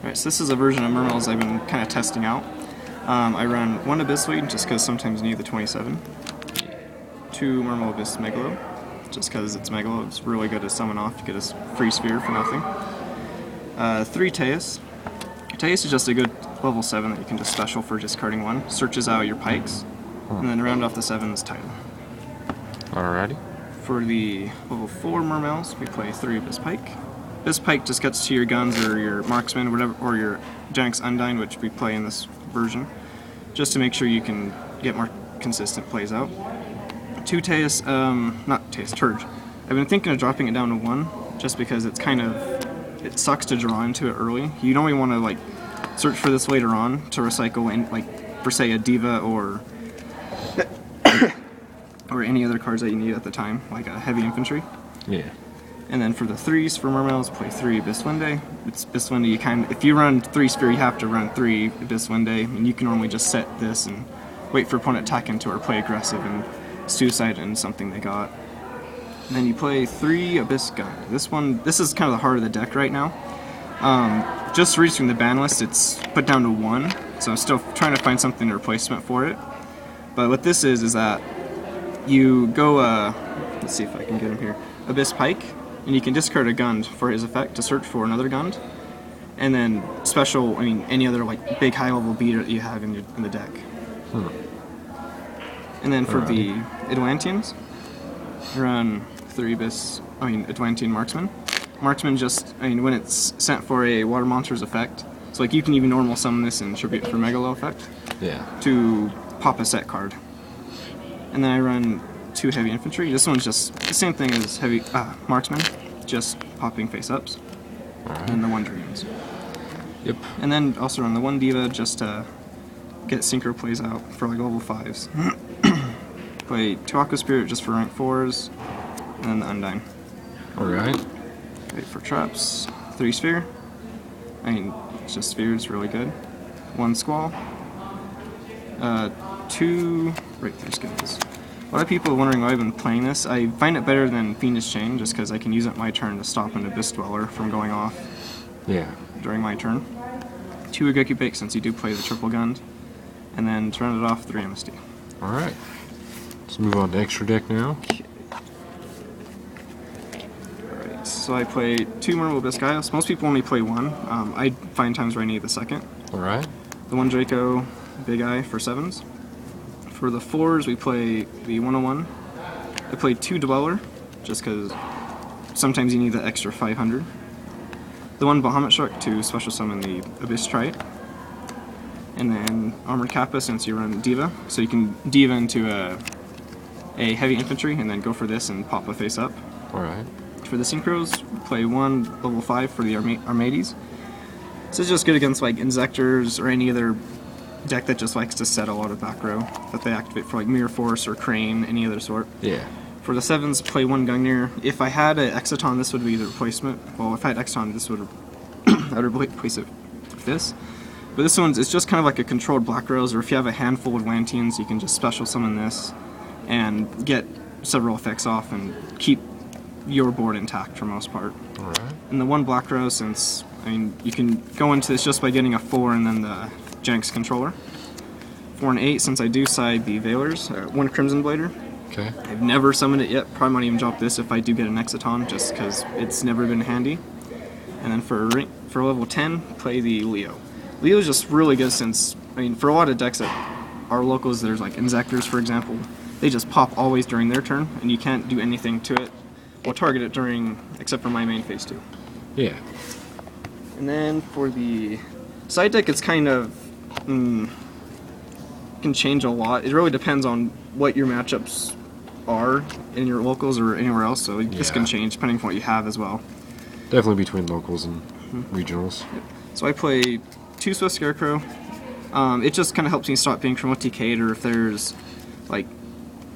Alright, so this is a version of Mermails I've been kind of testing out. I run one Abyss Lead, just because sometimes you need the 27. 2 Mermail Abyss Megalo, just because it's Megalo, it's really good to summon off, you get a free sphere for nothing. 3 Teus. Teus is just a good level 7 that you can just special for discarding 1. Searches out your pikes, and then round off the 7's Titan. Alrighty. For the level 4 Mermails, we play 3 Abyss Pike. Abyss Pike just gets to your guns or your marksman, whatever, or your Janx Undyne, which we play in this version, just to make sure you can get more consistent plays out. 2 Teus, not Teus, Turge. I've been thinking of dropping it down to 1, just because it's kind of, it sucks to draw into it early. You don't really want to like search for this later on to recycle in, like, for say a Diva or or any other cards that you need at the time, like a heavy infantry. Yeah. And then for the 3s for Mermails, play 3 Abyss Winde. It's Abyss Winde, you kind of, if you run 3 Sphere, you have to run 3 Abyss Winde, and you can normally just set this and wait for opponent attack into it or play aggressive and suicide in something they got. And then you play 3 Abyss Gun. This is kind of the heart of the deck right now. Just reaching the ban list, it's put down to 1, so I'm still trying to find something to replacement for it. But what this is that you go, let's see if I can get him here, Abyss Pike, and you can discard a Gund for his effect to search for another Gund, and then special, any other like big high level beater that you have in the deck. And then for the Atlanteans, run 3 Abyss, Atlantean Marksman. Marksman just, when it's sent for a Water Monster's effect, so like you can even normal summon this and tribute for Megalo effect. Yeah. To pop a set card. And then I run 2 Heavy Infantry. This one's just the same thing as Heavy Marksman, just popping face-ups. And the 1 Dreams. Yep. And then also run the 1 Diva just to get Synchro plays out for like level 5s. Play 2 Aqua Spirit just for rank 4s, and then the Undyne. Alright. Wait for traps. 3 Sphere. It's just Sphere, it's really good. 1 Squall. 2 Breakthrough Skills. A lot of people are wondering why I've been playing this. I find it better than Fiendish Chain, just because I can use it my turn to stop an Abyss Dweller from going off during my turn. 2 Ageki Bake, since you do play the triple Gund. And then to round it off, 3 MSD. Alright. Let's move on to extra deck now. Alright, so I play 2 Mermail Abyss Gaios. Most people only play 1. I find times where I need the 2nd. Alright. The 1 Draco Big Eye for 7s. For the 4s, we play the 101. I play 2 Dweller, just because sometimes you need the extra 500. The 1 Bahamut Shark to special summon the Abyss Trite. And then Armored Kappa, since you run Diva, so you can Diva into a Heavy Infantry and then go for this and pop a face up. Alright. For the Synchros, play 1 level 5 for the Armades. This is just good against like Insectors or any other deck that just likes to set a lot of back row that they activate for like Mirror Force or Crane, any other sort. Yeah. For the 7s, play 1 Gungnir. If I had an Exciton, this would be the replacement. Well, if I had Exciton, this would I would replace it with this. But this one's, it's just kind of like a controlled Black Rose, or if you have a handful of Atlanteans, you can just special summon this and get several effects off and keep your board intact for most part. Alright. And the 1 Black Rose, since, you can go into this just by getting a 4 and then the Janx controller. 4 and 8, since I do side the Veilers. 1 Crimson Blader. Okay. I've never summoned it yet. Probably might even drop this if I do get an Exciton, just because it's never been handy. And then for level 10, play the Leo. Leo is just really good since, for a lot of decks that are locals, there's like Insectors, for example. They just pop always during their turn, and you can't do anything to it or target it during, except for my main phase 2. Yeah. And then for the side deck, it's kind of can change a lot. It really depends on what your matchups are in your locals or anywhere else, so this can change depending on what you have as well. Definitely between locals and regionals. So I play 2 Swift Scarecrow. It just kind of helps me stop being Chroma TK'd, or if there's, like,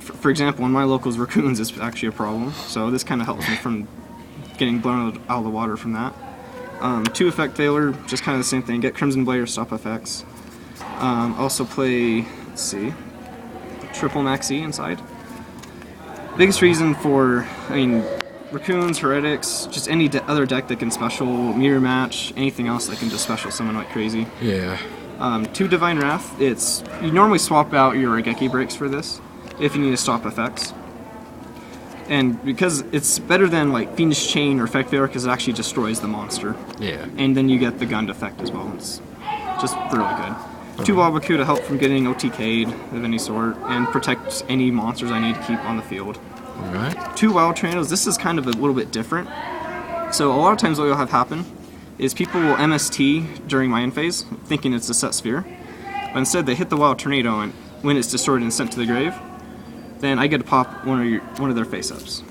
for example, in my locals, Raccoons is actually a problem, so this kind of helps me from getting blown out of the water from that. 2 Effect Veiler, just kind of the same thing, get Crimson Blade or stop effects. Also play, let's see, triple Maxi inside. Biggest reason for, Raccoons, Heretics, just any other deck that can special, Mirror Match, anything else that can just special someone like crazy. Yeah. 2 Divine Wrath, you normally swap out your Raigeki breaks for this, if you need to stop effects. And because it's better than like Fiendish Chain or Effect Failure because it actually destroys the monster. Yeah. And then you get the Gund effect as well. It's just really good. 2 Wabaku to help from getting OTK'd of any sort, and protect any monsters I need to keep on the field. Alright. 2 Wild Tornadoes, this is kind of a little bit different. So a lot of times what will have happen is people will MST during my end phase, thinking it's a set sphere. But instead they hit the Wild Tornado, and when it's destroyed and sent to the grave, then I get to pop one of their face-ups.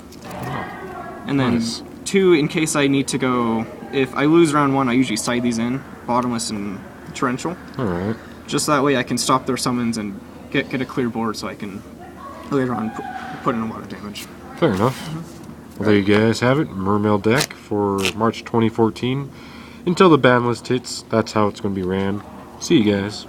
And then Nice. 2, in case I need to go, if I lose round 1, I usually side these in, Bottomless and Torrential. Alright. Just that way I can stop their summons and get a clear board so I can later on put in a lot of damage. Fair enough. Well, there you guys have it. Mermail deck for March 2014. Until the ban list hits, that's how it's going to be ran. See you guys.